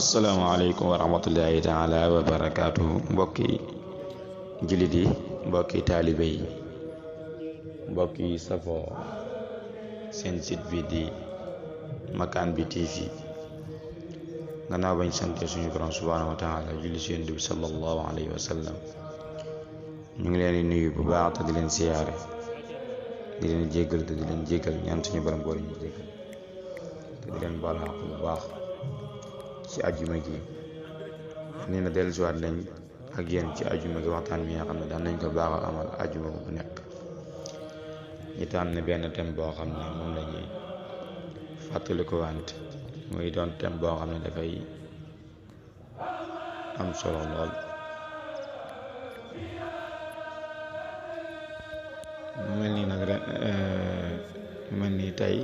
asalaamaaleykum wa rahmatullahi taala wa barakaatuhu mbokki jullit yi mbokki taalibe yi mbokki safoo seen site bi di Makane bi TV gannaaw bañ sante suñu borom subhaanahu wa taala julli si yonent bi sallallahu alayhi wa sallam ñu ngi leen di nuyu bu baax te di leen siyaare di leen jéggal te di leen jéggal ñaan suñu borom boole ñu jéggal te di leen baal àq bu baax ci ajjuma gi nii na dellusiwaat nañ ak yéen ci ajjuma gi waxtaan bi nga xam ne daan nañ ko baaxal amal ajjuma bu nekk ñu tànn benn thème boo xam ne moom la ñuy fàttali ko wante muy doon thème boo xam ne dafay am solo lool mu mel nii nag ren mel nii tey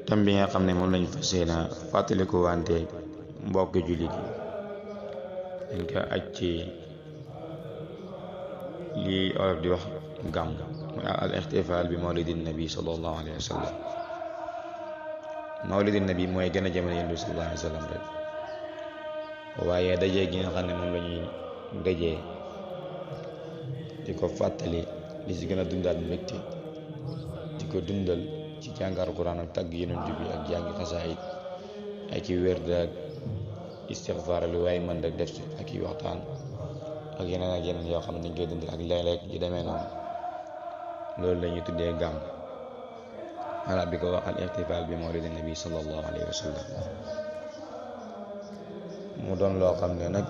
thème bi nga xam ne moom lañu fas yéene fàttaliku wante mbokk jullit yi dañ ko aj ci lii olof di wax gàmm mooy al ixtifaal bi mawlidi nabi sallallahu alayhi wa sallam mawlidi nabi mooy gën a jëmale yonent bi sallallahu alayhi wa sallam rek waaye dajee gi nga xam ne moom la ñuy dajee di ko fàttali li ci gën a dundaat mbégte di ko dundal ci jàngar Alxuraan ak tagg yonent bi ak jàngi xasaayid ak i wérd ak istixfaar lu waaye mën rek def ci ak i waxtaan ak yeneen yoo xam ne dañ koy dundal ak léeg-léeg yu demee noonu loolu la ñuy tuddee gàmm arab bi ko wax al ixtifaal bi mawlidi nabi sallallahu alayhi wa sallam mu doon loo xam ne nag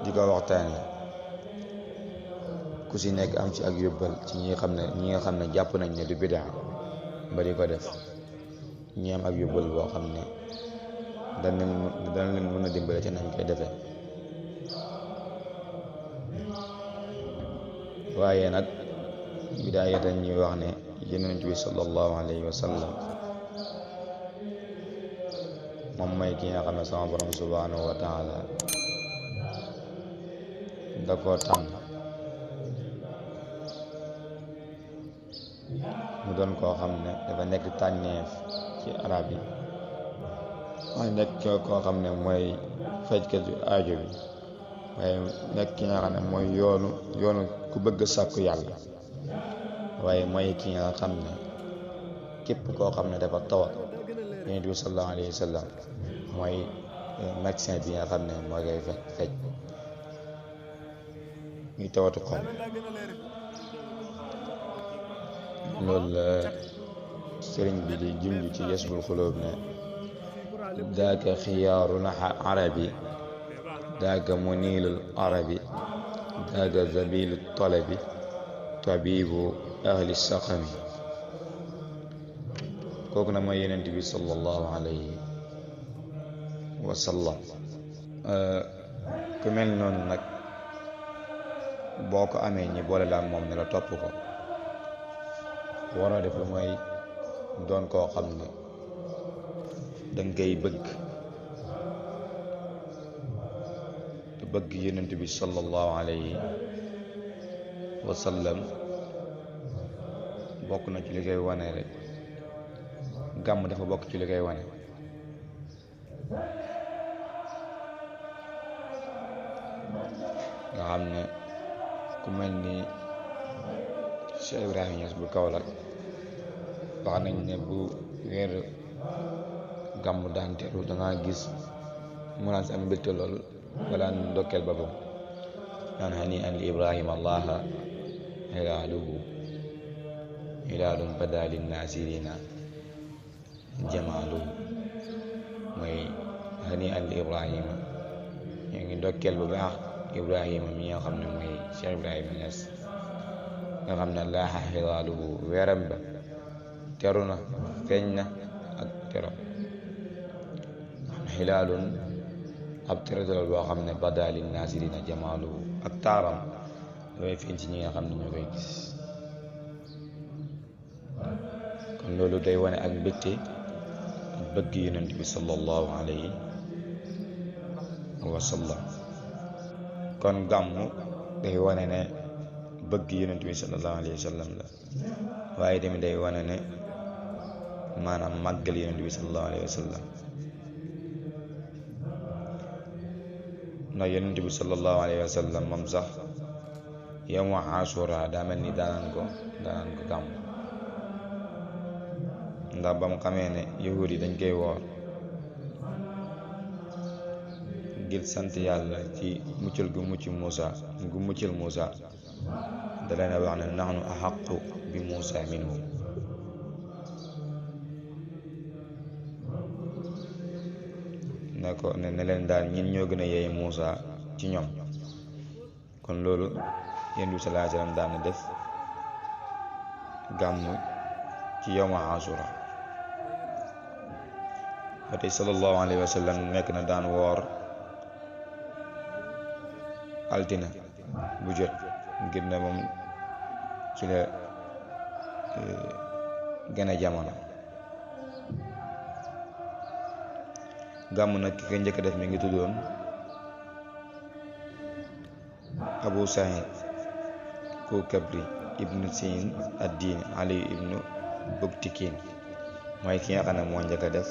di ko waxtaane ku si nekk am ci ak yóbbal ci ñi nga xam ne jàpp nañ ne du bidaa ba di ko def ñi am ak yóbbal boo xam ne dana leen mën a dimbale ci nañ koy defee waaye nag bidaayatan ñuy wax ne yonent bi sallallahu alayhi wa sallam moom may ki nga xam ne sama borom subhanahu wa taala da koo tànn mu doon koo xam ne dafa nekk tànneef ci arab yi waaye nekk koo xam ne mooy fajkatu aajo bi waaye nekk ki nga xam ne mooy yoonu ku bëgg sàkku yàlla waaye mooy ki nga xam ne képp koo xam ne dafa tawat yonent bi sallallahu alayhi wa sallam mooy médecin bi nga xam ne moo koy faj muy tawatu xol loolu la sëriñ bi di junj ci yasbul xulóob ne daaka xiyaarul arabi daaka muniilul arabi daaka zabilu talabi tabibu ahli saqami kooku na mooy yonent bi sallallahu alayhi wa sallam ku mel noonu nag boo ko amee ñi boole la ak moom ne la topp ko waroo def lu mooy doon koo xam ne danga koy bëgg yonent bi sallallahu alayhi wa sallam bokk na ci li koy wane rek gàmm dafa bokk ci li koy wane nga xam ne ku mel ni Cheikh Ibrahima Niass bu Kaolack wax nañ ne bu weer gàmm daan teru danga gis mu naan si am mbégte lool wala ndokkeel boppam naan hani an li Ibrahima allaha hilaalun bada linnaasirina jamaaluhu mooy hani an li Ibrahima ñoo ngi ndokkeel bu baax Ibrahima mi nga xam ne mooy Cheikh Ibrahima Niass nga xam ne laaxa xilaaluhu weeram ba teru na feeñ na ak tero xilaalun ab terodal boo xam ne bada linnaasirina jamaaluhu ak taaram dafay feeñ ci ñi nga xam ne ñoo koy gis kon loolu day wane ak mbégte ak bëgg yonent bi sallallahu alayhi wa sallam kon gàmmu day wane ne bëgg yonent bi sallallahu alayhi wa sallam la waaye tamit day wane ne maanaam màggal yonent bi sallallahu alayhi wa sallam ndax yonent bi sallallahu alayhi wa sallam moom sax yawmu Ashura daa mel ni daanaan ko gàmm ndax ba mu xamee ne yahuud yi dañ koy woor ngir sant yàlla ci muccal gu muccal Muusa da leen a wax ne nahnu ahaqqu bi Muusa minhu ne leen daal ñin ñoo gën a yeey Muusa ci ñoom kon loolu Yonent bi sallallahu alayhi wa sallam daan na def gàmm ci yawmu Ashura ba tey sallallahu alayhi wa sallam nekk na daan woor altina bu jot ngir ne moom ci la gën a jamono gàmm nag ki ko njëkk a def mi ngi tuddoon Abu Sa'id Kukabri ibnu Sin ad-Din Ali ibnu Buktikin mooy ki nga xam ne moo njëkk a def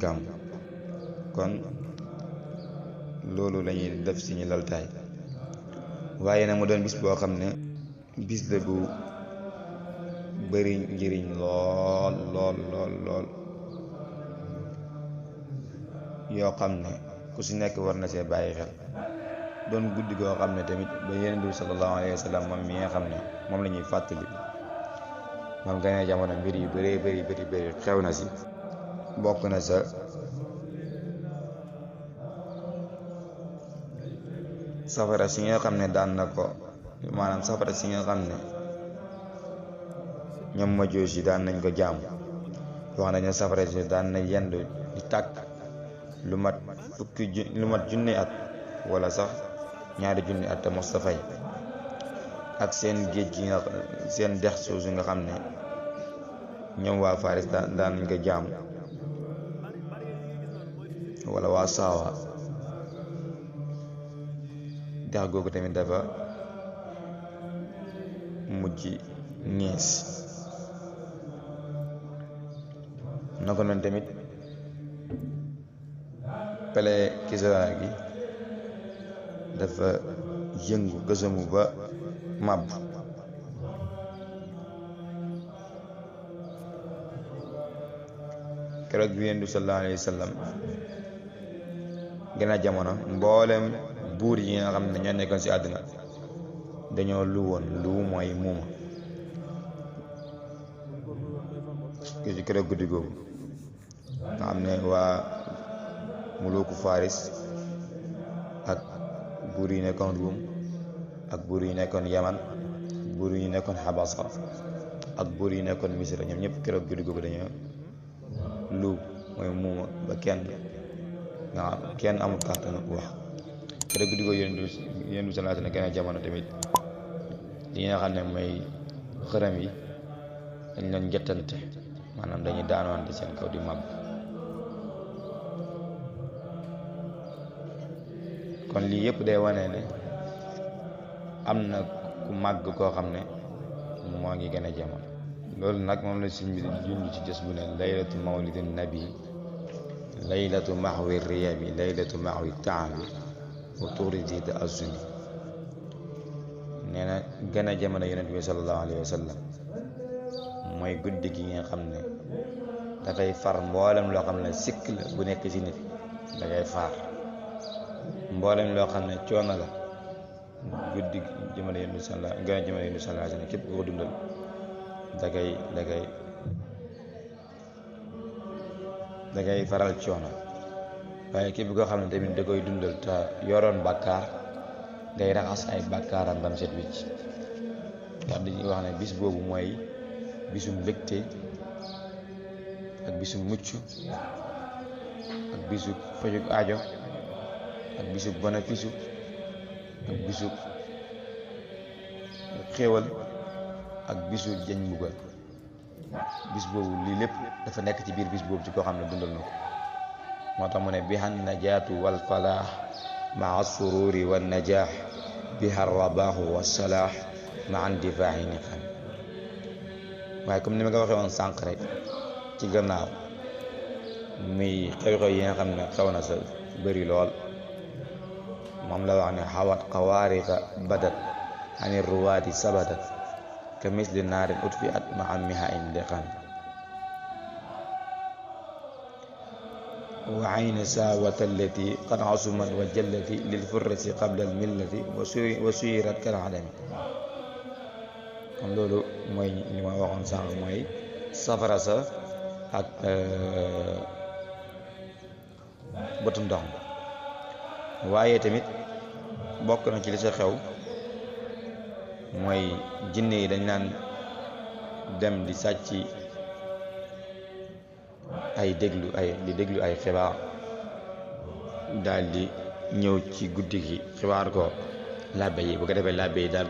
gàmm kon loolu lañuy def ci ñu laltaay waaye nag mu doon bis boo xam ne bis la bu bari njëriñ lool yoo xam ne ku ci nekk war na see bàyyi xel doon guddi goo xam ne tamit ba Yonent bi sallallahu alayhi wa sallam moom mi nga xam ne moom la ñuy fàttali moom gane jamono mbir yu bari xew na ci bokk na sa safara si nga xam ne daan na ko maanaam safara si nga xam ne ñoom majuus yi daan nañ ko jaam wax nañ ne safara si daan na yendu di tàkk lu mat junni at wala sax ñaari junni at te mos ta fay ak seen géej gi nga seen dex soosu nga xam ne ñoom waa Faris daan nañ ko jaam wala waa Saawa dex googu tamit dafa mujj ñees naka noonu tamit pele Kisra gi dafa yëngu gësamu ba màbb keroog bi Yonent bi sallallahu alayhi wa sallam gën a jamono mboolem buur yi nga xam ne ñoo nekkoon ci àdduna dañoo lu mooy muuma ci keroog guddi googu nga xam ne waa muluku Faris ak buur yi nekkoon Ruum ak buur yi nekkoon Yaman buur yi nekkoon Habasa ak buur yi nekkoon Misra ñoom ñëpp keroog guddi googu dañoo lu mooy muuma ba kenn amul kàttanu wax keroog guddi googu Yonent bi sallallahu alayhi wa sallam gën a jamono tamit li nga xam ne mooy xërëm yi dañ leen njëttante maanaam dañuy daanwante seen kaw di màbb kon lii yëpp day wane ne am na ku màgg koo xam ne moo ngi gën a jamono loolu nag moom la suñ bi junj ci jës bu ne laylatu mawlidin nabi laylatu maxwi riyabi laylatu maxwi taabi wa turidi da azumi nee na gën a jamono Yonent bi sallallahu alayhi wa sallam mooy guddi gi nga xam ne dafay far mboolem loo xam ne sikk la bu nekk ci nit dafay far mboolem loo xam ne coono la guddi jamono Yonent bi sallallahu gën a jamono Yonent bi sallallahu alayhi wa sallam képp ko dundal dagay faral coono waaye képp koo xam ne tamit da koy dundal te yoroon bàkkaar day raxas ay bàkkaaram bam set wicc ndax dañuy wax ne bis boobu mooy bisu mbégte ak bisu mucc ak bisu fajug aajo ak bisu bénéfice ak bisu xéewal ak bisu jañ mbugal bis boobu lii lépp dafa nekk ci biir bis boobu ci koo xam ne dundal na ko moo tax mu ne biha najaatu wal falaax maa sururi wan najaax biha rabaaxu wassalaax ma an difaahi niqam. waaye comme ni ma ko waxee woon sànq rek ci gannaaw muy xew-xew yi nga xam ne xew na sa bëri lool moom la wax ne xawat xawaariqa badat ani ruwaati sabatat ka misli naarin utfi at ma am miha in liqam. wa ayni saawata allati qad asumat wa jallati lil furrati qabla al millati wa suyirat kal adami. kon loolu mooy li ma waxoon sànq mooy safara sa ak bëtu ndox mi. waaye tamit bokk na ci li sa xew mooy jinne yi dañ naan dem di sàcc ay déglu ay xibaar daal di ñëw ci guddi gi xibaar ko labbe yi. bu ko defee labbe yi daal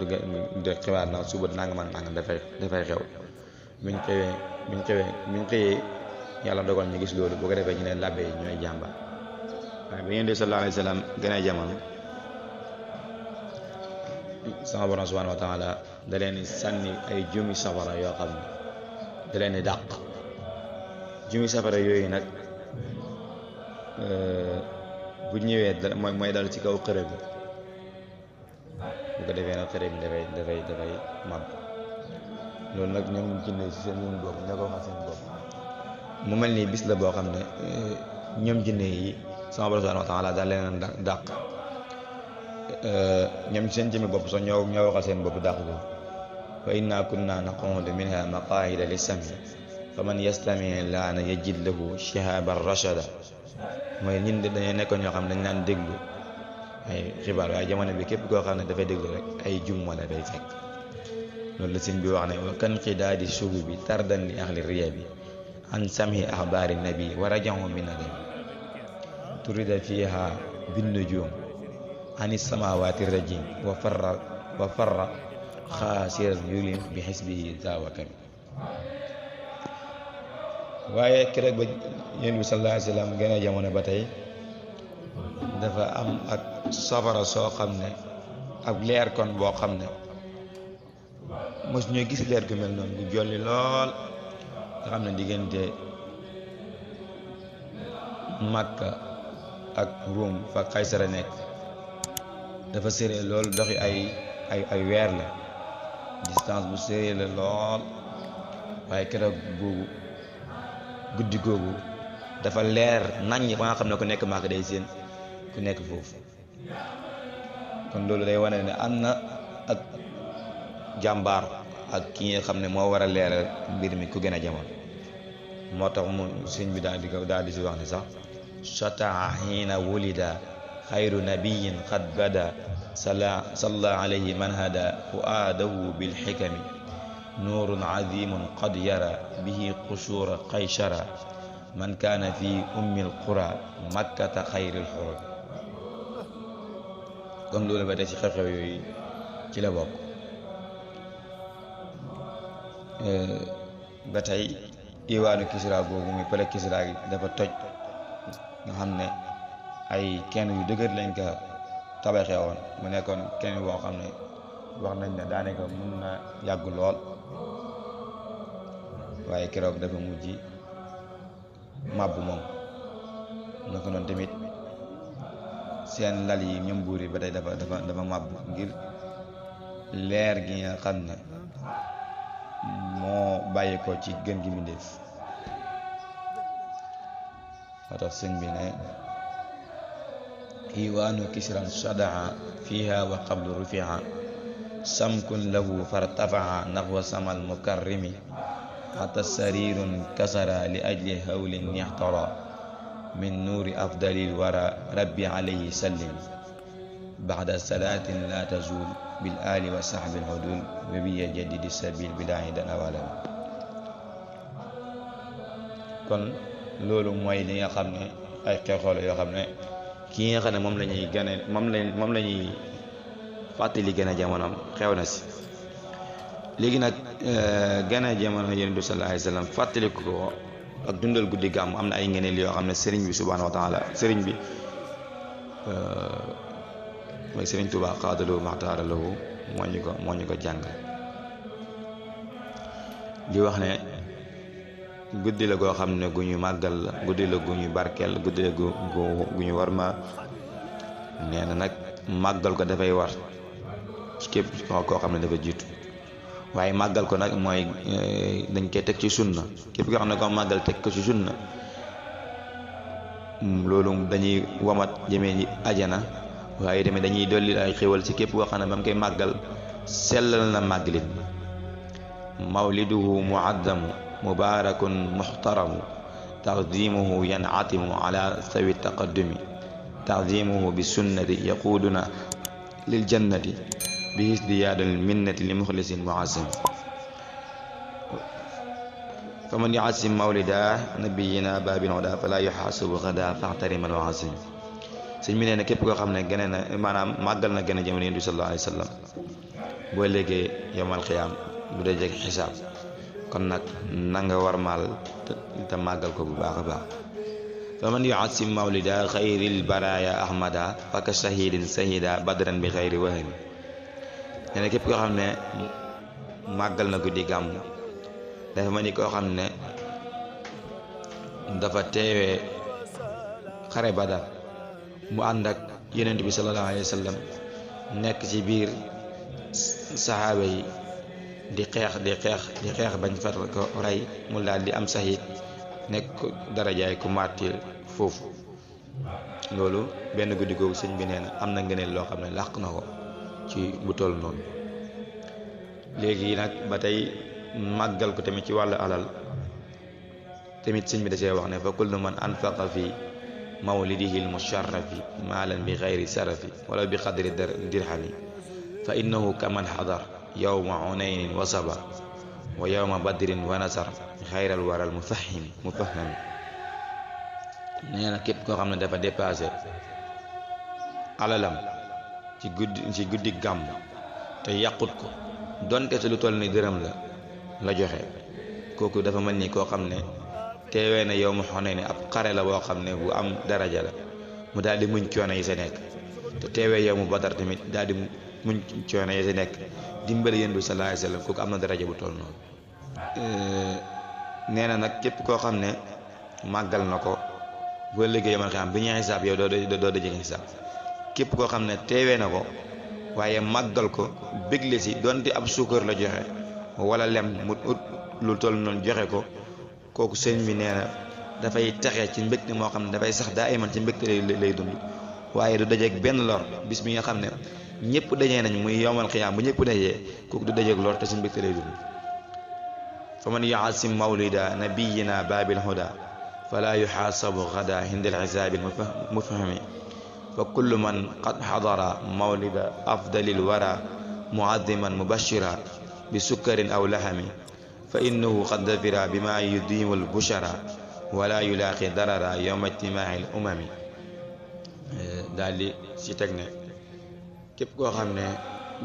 di xibaar na suba nangam ak nangam dafay xew. buñ xëyee yàlla dogal ñu gis loolu. bu ko defee ñu ne labbe yi ñooy jàmba. waaye ba Yonent bi sallallahu alayhi wa sallam gën a jamono sama borom subhanahu wa taala da leen sànni ay jumi safara yoo xam ne da leen di dàq. jumi safara yooyu nag bu ñëwee mooy dal ci kaw xërëb bi. bu ko defee nag xërëb bi dafay màbb. loolu nag ñoom jinne ci seen yoon bopp ñoo ko waxal seen bopp. mu mel ni bis la boo xam ne ñoom jinne yi sama borom subhanahu wa taala daal leen dàq. ñoom seen jëmmi bopp sax ñoo waxal seen bopp dàq ko. wa inna kunna naquudu minha maqaa'ida lis-sam'i faman yastami' laana yajid lahu shihaban rashada. mooy ñun de dañoo nekkoon ñoo xam ne dañ naan déglu ay xibaar waaye jamono bi képp koo xam ne dafay déglu rek ay jum wala day fekk. loolu la sëñ bi wax ne wa kan qidaadi suhu bi tardan li ahli riya bi an sam'i axbaari nabi wa rajahu min adabi turida fiha bin nujum ani samawati rajim wa farra xaasiran yulim bi xisbihi zawakami. waaye keroog ba Yonent bi sallallahu alayhi wa sallam gën a jamono ba tey dafa am ak safara soo xam ne ak leer kon boo xam ne mos ñoo gis leer gu mel noonu gu jolli lool nga xam ne diggante Makka ak Ruum fa Kaysara nekk dafa séré lool doxi ay weer la distance bu séré la lool. waaye keroog boobu guddi googu dafa leer naññ ba nga xam ne ku nekk Makka day seen ku nekk foofu. kon loolu day wane ne am na ak jàmbaar ak ki nga xam ne moo war a leeral mbir mi ku gën a jamono. moo tax mu sëñ bi daal di si wax ne sax shataa xiina wulida xayru nabiyin qad bada salla alayhi man hada fuaadahu bilxikami nuurun azimun qad yara bihi qusuura qaysara man kaana fi ummi alqura makkata xayril xurum. kon loolu ba tey ci xew-xew yooyu ci la bokk. ba tey diwaanu Kisra boobu muy pale Kisra gi dafa toj nga xam ne ay kenn yu dëgër lañ ko tabaxee woon. mu nekkoon kenn boo xam ne wax nañ ne daanaka mën na yàgg lool waaye keroog dafa mujj màbb moom. naka noonu tamit seen lal yi ñoom buur yi ba tey dafa màbb ngir leer gi nga xam ne moo bàyyi ko ci gën gi mbindéef. moo tax sëñ bi ne iwaanu kisran shadaa fiha wa qablu rufia samkun lahu fartafaa naxwa samal mukarrimi xata sarirun kasara li ajli hawlin yaxtara min nuuri afdalil wara rabbi alayhi sallim baxda salaatin la tazul bil ali wa saxbil hudul wa bi jaddidi sabil bilaahi dana walam. kon loolu mooy li nga xam ne ay xew-xew yoo xam ne kii nga xam ne moom la ñuy fàttali gën a jamonoom xew na si. léegi nag gën a jamono Yonent bi sallallahu alayhi wa sallam fàttali ko ak dundal guddi gàmm am na ay ngeneel yoo xam ne sëriñ bi subhaanahu wa taala sëriñ bi mooy sëriñ Tuubaa xaadaloo maxtaara lahu moo ñu ko jàngal di wax ne guddi la goo xam ne gu ñu màggal la, guddi la gu ñu barkeel, guddi la gu ñu war ma. nee na nag màggal ko dafay war ci képp koo xam ne dafa jiitu, waaye màggal ko nag mooy dañ koy teg ci sunna. képp koo xam ne ko màggal teg ko ci sunna, loolu dañuy wamat jëmee ni ajana, waaye tamit dañuy dolli ay xéwal ci képp koo xam ne ba mu koy màggal sellal na màggalin. mawliduhu muaddamu mubarakun muxtaramu taqdimuhu yanatimu ala sawi taqaddumi taqdimuhu bi sunnati yaquduna lil jannati bi isdiyaadal minnati li muxlisin muazzam. faman yuazim mawlida nabiyina babil huda fala yuxaasibu gada faxtariman wa azim. sëñ bi nee na képp koo xam ne gën na maanaam màggal na gën a jamono Yonent bi sallallahu alayhi wa sallam boo léegee yawmal qiyaam du dee jeg xisaab. kon nag na nga warmaal te màggal ko bu baax a baax. faman yuazim mawlida xayril baraya ahmada faka shahidin sahida badran bi xayri wahami. nee na képp koo xam ne màggal na guddi gàmm dafa mel ni koo xam ne dafa teewee xare Badar mu ànd ak Yonent bi sallallahu alayhi wa sallam nekk ci biir saxaaba yi di xeex bañ far ko rey mu daal di am sahid nekk darajaay ku martir foofu. loolu benn guddi googu sëñ bi nee na am na ngëneel loo xam ne làq na ko ci bu toll noonu. léegi nag ba tey màggal ko tamit ci wàllu alal tamit sëñ bi da see wax ne fa kullu man anfaqa fi mawlidihi almusharrafi maalan bi xayri sarafi wala bi qadri dirhami fa innahu kaman xadar yawma unaynin wa sabar wa yawma badrin wa nasar xayral waral mufahami. nee na képp koo xam ne dafa dépassé alalam ci guddi gàmm te yàqut ko donte te lu toll ni dërëm la joxe, kooku dafa mel ni koo xam ne teewee na yow mu xone ne ab xare la boo xam ne bu am daraja la, mu daal di muñ coono yi sa nekk. te teewee yow mu Badar tamit daal di muñ coono yi sa nekk dimbali Yonent bi sallallahu alayhi wa sallam, kooku am na daraja bu toll noonu. nee na nag képp koo xam ne màggal na ko boo liggéey yomal xam bi ñuy xisaab yow doo dajeg xisaab. képp koo xam ne teewee na ko waaye màggal ko bégle si donte ab suukar la joxe wala lem mu ut lu toll noonu joxe ko, kooku sëñ bi nee na dafay taxe ci mbégte moo xam ne dafay sax daa iman ci mbégte lay dund, waaye du dajeeg benn lor. bis bi nga xam ne ñëpp dajee nañ muy yowmal xiyaam bu ñëpp dajee, kooku du dajeeg lor te ci mbégte lay dund. fa man yuasim mawlida nabiyina babil huda fala yuxaasabu gada hindal xisaabil mufahami fa kullu man qad xadara mawlida afdalil wara muadiman mubashira bi sukkarin aw lahami fa innahu qad dafira bima yudimu albushara wala yulaaqi darara yowma ijtimaai l umami. daal di si teg ne képp koo xam ne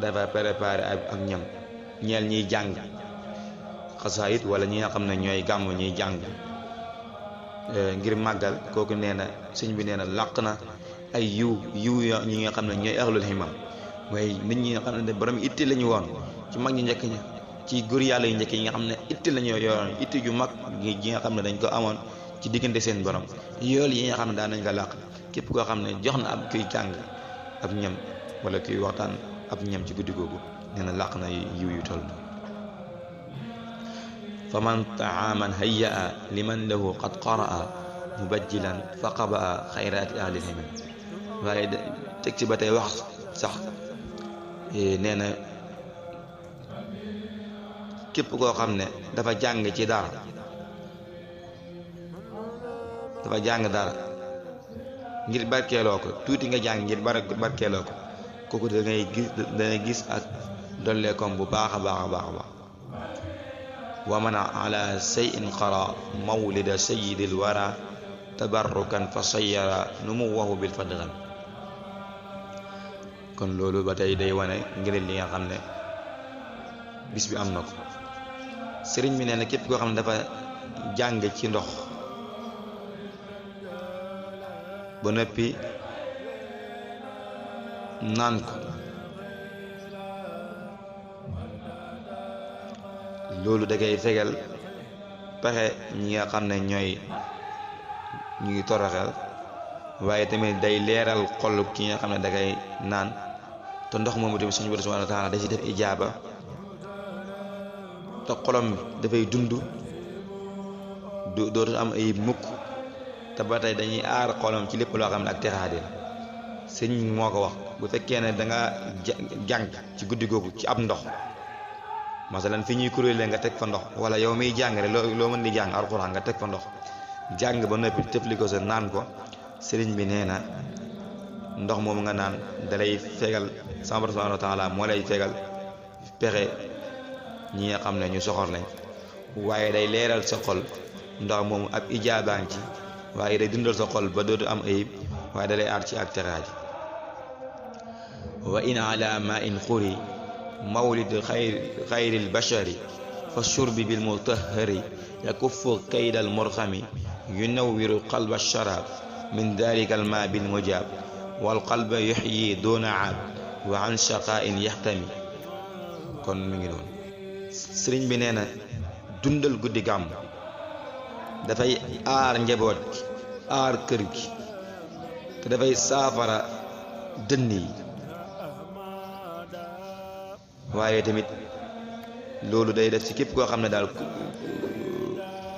dafa préparé ak ñam ñeel ñiy jàng xasaayit wala ñi nga xam ne ñooy gàmm ñiy jàng ngir màggal, kooku nee na sëñ bi nee na làq na ay yiw ñi nga xam ne ñooy ahlul himam, mooy nit ñi nga xam ne borom itti la ñu woon ci mag ñi njëkk ña, ci góor yàlla yu njëkk yi nga xam ne itti la ñu yoroon, itti ju mag gi nga xam ne dañ ko amoon ci diggante seen borom. yool yi nga xam ne daan nañ ko làq képp koo xam ne jox na ab kuy jàng ab ñam wala kuy waxtaan ab ñam ci guddi googu, nee na làq na yiw yu toll. fa man taaman hayyaa liman lahu qad qaraa mubajjilan fa qabaa xayraati ahlil himam. waaye teg ci ba tey wax sax nee na képp koo xam ne dafa jàng ci dara ngir barkeeloo ko, tuuti nga jàng ngir barkeeloo ko, kooku dangay gis ak dolleekom bu baax a baax. wa man ala shay'in qara mawlida sayyidil wara tabarrukan fa sayyara numuwahu bil fadgham. kon loolu ba tey day wane ngëneel li nga xam ne bis bi am na ko. sëriñ bi nee na képp koo xam ne dafa jàng ci ndox ba noppi naan ko loolu da koy fegal pexe ñi nga xam ne ñooy ñu ngi toroxel waaye tamit day leeral xol ki nga xam ne da koy naan te ndox moomu tamit suñu borom subhanahu wa taala da ci def ijaaba te xolam dafay dund dootu am ay mukk te ba tey dañuy aar xolam ci lépp loo xam ne ak texaade la sëñ moo ko wax bu fekkee ne da nga jàng ci guddi googu ci ab ndox masalan fi ñuy kuréelee nga teg fa ndox wala yow miy jàng rek loo mën di jàng alxuraan nga teg fa ndox jàng ba noppi tëfli ko sa naan ko sëriñ bi nee na ndox moom nga naan dalay fegal sama borom subhanahu wa taala moo lay fegal pexe ñi nga xam ne ñu soxor lañ waaye day leeral sa xol ndox moomu ab ijaabaan ci waaye day dundal sa xol ba dootu am ayib waaye dalay aar ci ak teraaji wa in ala ma in xuri mawlid xayril bashari fa shurbi bil mutahhari yakuffu kaydal murxami yunawwiru qalba sharab min dalika al ma bil mujab wal qalba yuhyi duna aab wa an shaqa'in yahtami kon mi ngi noonu sëriñ bi nee na dundal guddi gàmm dafay aar njaboot gi aar kër gi te dafay saafara dënn yi waaye tamit loolu day def ci képp koo xam ne daal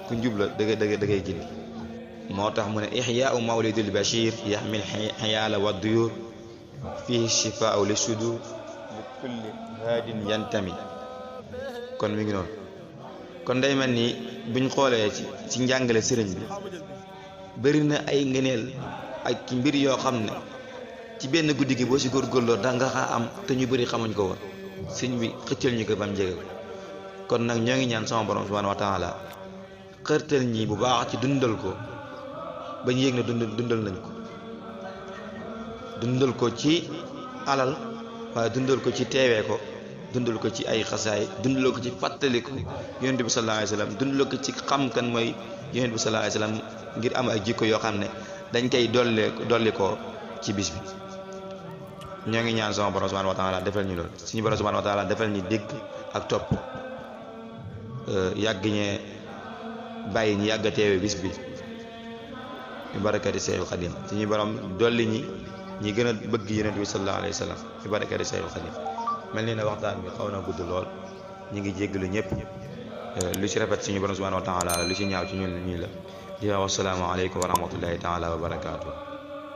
ku njub la da ngay gindi moo tax mu ne ihyaau mawlidil bashir yaxmil xiyaala wa duyur fihi shifaau li sudur li kulli haadin yantami kon mi ngi noonu kon day mel ni buñ xoolee ci njàngale sëriñ bi bëri na ay ngëneel ak mbir yoo xam ne ci benn guddi gi boo si góorgóorloo da nga xaa am te ñu bëri xamuñ ko woon sëñ bi xëccal ñu ko bam jege kon nag ñoo ngi ñaan sama borom subhanahu wa taala xërtal ñi bu baax ci dundal ko bañ yéeg na dundal nañ ko dundal ko ci alal waaye dundal ko ci teewee ko dundal ko ci ay xasaay dundal ko ci fàttaliku yonent bi sallallahu alayhi wasallam dundal ko ci xam kan mooy yonent bi sallallahu alayhi wasallam ngir am ay jikko yoo xam ne dañ koy dolli ko ci bis bi ñoo ngi ñaan sama borom subhanahu wa taala defal ñu lool suñu borom subhanahu wa taala defal ñu dégg ak topp yàgg ñee bàyyi ñu yàgg a teewe bis bi bi barakati Seexul Xadim suñu borom dolli ñi gën a bëgg yonent bi sallallahu alayhi wasallam bi barakati Seexul Xadim mel ni ne waxtaan bi xaw na gudd lool ñu ngi jéggalu ñëpp lu ci rafet suñu borom subhanahu wa taala lu ci ñaaw ci ñun la di wax assalaamu aleykum wa rahmatullahi taala wa barakaatu